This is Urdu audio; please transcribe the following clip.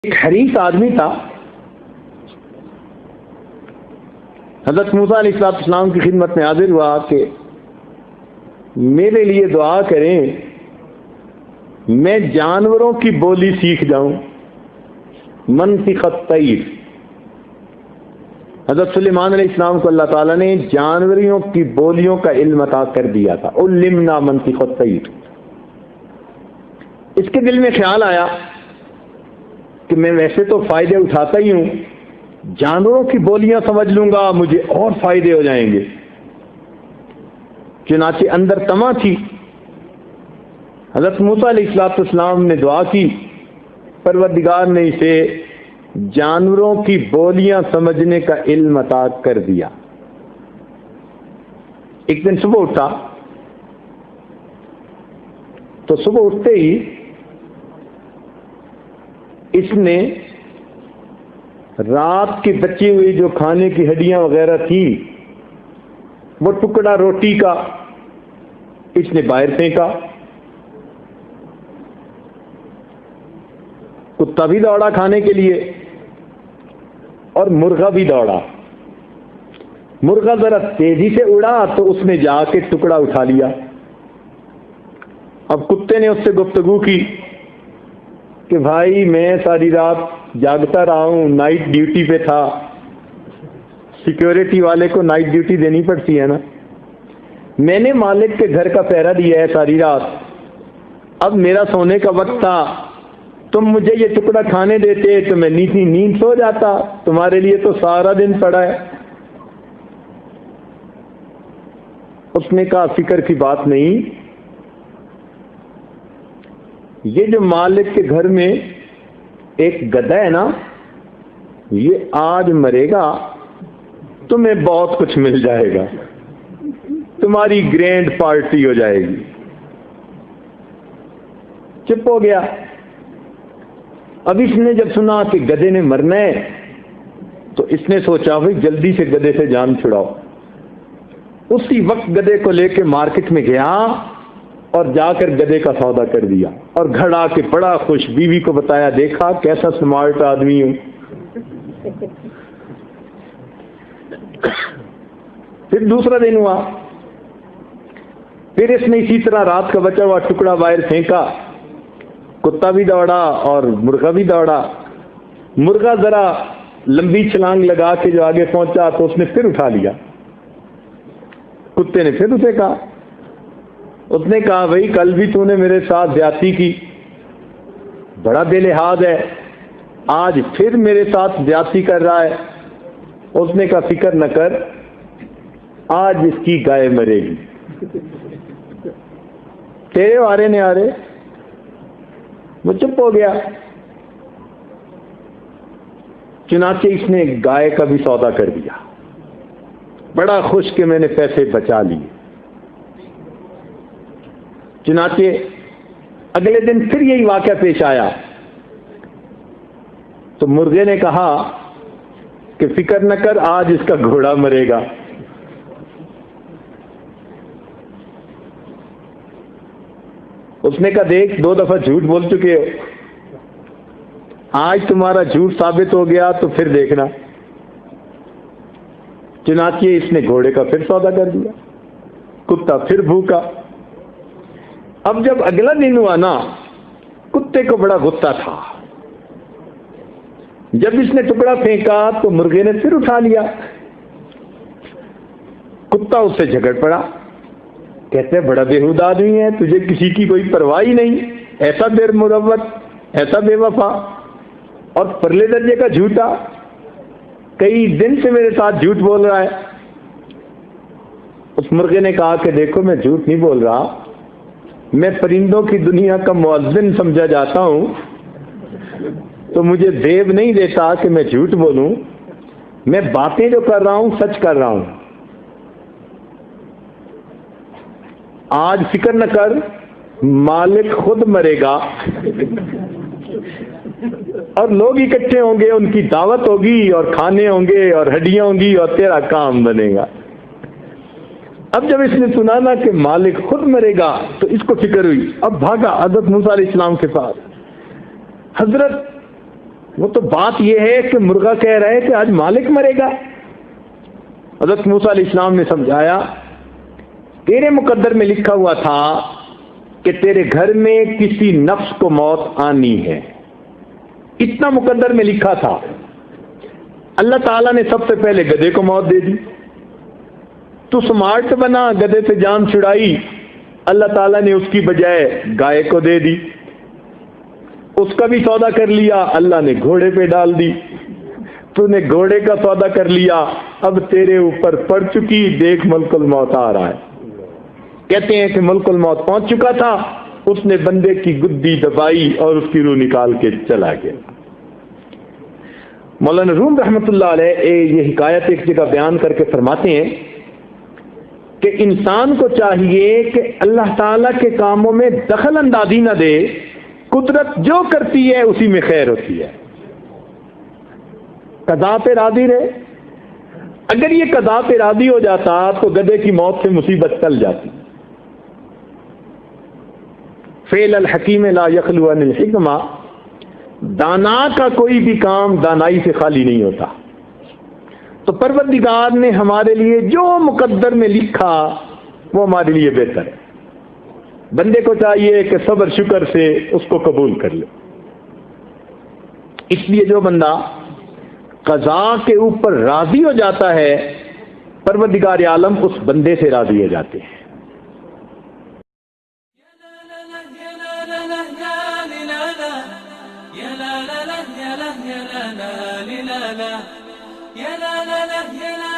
ایک حریص آدمی تھا، حضرت موسیٰ علیہ السلام کی خدمت میں حاضر ہوا کہ میرے لیے دعا کریں، میں جانوروں کی بولی سیکھ جاؤں، منطق الطیر۔ حضرت سلیمان علیہ السلام کو اللہ تعالیٰ نے جانوریوں کی بولیوں کا علم عطا کر دیا تھا، علمنا منطق الطیر۔ اس کے دل میں خیال آیا کہ میں ویسے تو فائدے اٹھاتا ہی ہوں، جانوروں کی بولیاں سمجھ لوں گا مجھے اور فائدے ہو جائیں گے۔ چنانچہ اندر طمع تھی، حضرت موسیٰ علیہ السلام نے دعا کی، پروردگار نے اسے جانوروں کی بولیاں سمجھنے کا علم عطا کر دیا۔ ایک دن صبح اٹھا تو صبح اٹھتے ہی اس نے رات کی بچی ہوئی جو کھانے کی ہڈیاں وغیرہ تھی، وہ ٹکڑا روٹی کا اس نے باہر پھینکا۔ کتا بھی دوڑا کھانے کے لیے اور مرغا بھی دوڑا۔ مرغا ذرا تیزی سے اڑا تو اس نے جا کے ٹکڑا اٹھا لیا۔ اب کتے نے اس سے گفتگو کی کہ بھائی میں ساری رات جاگتا رہا ہوں، نائٹ ڈیوٹی پہ تھا، سیکیورٹی والے کو نائٹ ڈیوٹی دینی پڑتی ہے نا، میں نے مالک کے گھر کا پہرا دیا ہے ساری رات، اب میرا سونے کا وقت تھا، تم مجھے یہ ٹکڑا کھانے دیتے تو میں نیند سو جاتا، تمہارے لیے تو سارا دن پڑا ہے۔ اس نے کہا فکر کی بات نہیں، یہ جو مالک کے گھر میں ایک گدھا ہے نا، یہ آج مرے گا تمہیں بہت کچھ مل جائے گا، تمہاری گرینڈ پارٹی ہو جائے گی۔ چپ ہو گیا۔ اب اس نے جب سنا کہ گدھے نے مرنا ہے تو اس نے سوچا بھائی جلدی سے گدھے سے جان چھڑاؤ۔ اسی وقت گدھے کو لے کے مارکیٹ میں گیا اور جا کر گدھے کا سودا کر دیا، اور گھر آ کے بڑا خوش بیوی کو بتایا، دیکھا کیسا سمارٹ آدمی ہوں۔ پھر دوسرا دن ہوا، پھر اس نے اسی طرح رات کا بچا ہوا ٹکڑا باہر پھینکا، کتا بھی دوڑا اور مرغا بھی دوڑا۔ مرغا ذرا لمبی چھلانگ لگا کے جو آگے پہنچا تو اس نے پھر اٹھا لیا۔ کتے نے پھر اسے کہا، اس نے کہا بھائی کل بھی تو نے میرے ساتھ زیادتی کی، بڑا بے لحاظ ہے، آج پھر میرے ساتھ زیادتی کر رہا ہے۔ اس نے کہا فکر نہ کر، آج اس کی گائے مرے گی، تیرے وارے نے آ رہے۔ وہ چپ ہو گیا۔ چنانچہ اس نے گائے کا بھی سودا کر دیا، بڑا خوش کہ میں نے پیسے بچا لیے۔ چنانچہ اگلے دن پھر یہی واقعہ پیش آیا تو مرغے نے کہا کہ فکر نہ کر، آج اس کا گھوڑا مرے گا۔ اس نے کہا دیکھ 2 دفعہ جھوٹ بول چکے ہو، آج تمہارا جھوٹ ثابت ہو گیا تو پھر دیکھنا۔ چنانچہ اس نے گھوڑے کا پھر سودا کر دیا، کتا پھر بھوکا۔ اب جب اگلا دن ہوا نا، کتے کو بڑا غصہ تھا، جب اس نے ٹکڑا پھینکا تو مرغے نے پھر اٹھا لیا۔ کتا اس سے جھگڑ پڑا، کہتے بڑا بےہودہ آدمی ہے، تجھے کسی کی کوئی پرواہ ہی نہیں، ایسا بے مروت، ایسا بے وفا اور پرلے درجے کا جھوٹا، کئی دن سے میرے ساتھ جھوٹ بول رہا ہے۔ اس مرغے نے کہا کہ دیکھو میں جھوٹ نہیں بول رہا، میں پرندوں کی دنیا کا مؤذن سمجھا جاتا ہوں، تو مجھے دیو نہیں دیتا کہ میں جھوٹ بولوں، میں باتیں جو کر رہا ہوں سچ کر رہا ہوں۔ آج فکر نہ کر، مالک خود مرے گا اور لوگ اکٹھے ہوں گے، ان کی دعوت ہوگی اور کھانے ہوں گے اور ہڈیاں ہوں گی اور تیرا کام بنے گا۔ اب جب اس نے سنا نا کہ مالک خود مرے گا تو اس کو فکر ہوئی، اب بھاگا حضرت موسیٰ علیہ السلام کے پاس۔ حضرت وہ تو بات یہ ہے کہ مرغا کہہ رہا ہے کہ آج مالک مرے گا. حضرت موسیٰ علیہ السلام نے سمجھایا تیرے مقدر میں لکھا ہوا تھا کہ تیرے گھر میں کسی نفس کو موت آنی ہے، اتنا مقدر میں لکھا تھا. اللہ تعالیٰ نے سب سے پہلے گدھے کو موت دے دی. تو سمارٹ بنا، گدھے سے جان چھڑائی، اللہ تعالیٰ نے اس کی بجائے گائے کو دے دی. اس کا بھی سودا کر لیا، اللہ نے گھوڑے پہ ڈال دی. تو نے گھوڑے کا سودا کر لیا، اب تیرے اوپر پڑ چکی، دیکھ ملک الموت آ رہا ہے. کہتے ہیں کہ ملک الموت پہنچ چکا تھا، اس نے بندے کی گدی دبائی اور اس کی روح نکال کے چلا گیا. مولانا روم رحمۃ اللہ علیہ یہ حکایت ایک جگہ بیان کر کے فرماتے ہیں کہ انسان کو چاہیے کہ اللہ تعالیٰ کے کاموں میں دخل اندازی نہ دے. قدرت جو کرتی ہے اسی میں خیر ہوتی ہے. قضا پہ راضی رہے. اگر یہ قضا پہ راضی ہو جاتا تو گدھے کی موت سے مصیبت ٹل جاتی. فعل الحکیم لا یخلو عن الحکمہ، دانا کا کوئی بھی کام دانائی سے خالی نہیں ہوتا. تو پروردگار نے ہمارے لیے جو مقدر میں لکھا وہ ہمارے لیے بہتر ہے. بندے کو چاہیے کہ صبر شکر سے اس کو قبول کر لے. اس لیے جو بندہ قضا کے اوپر راضی ہو جاتا ہے، پروردگار عالم اس بندے سے راضی ہو جاتے ہیں. یا لا لا لا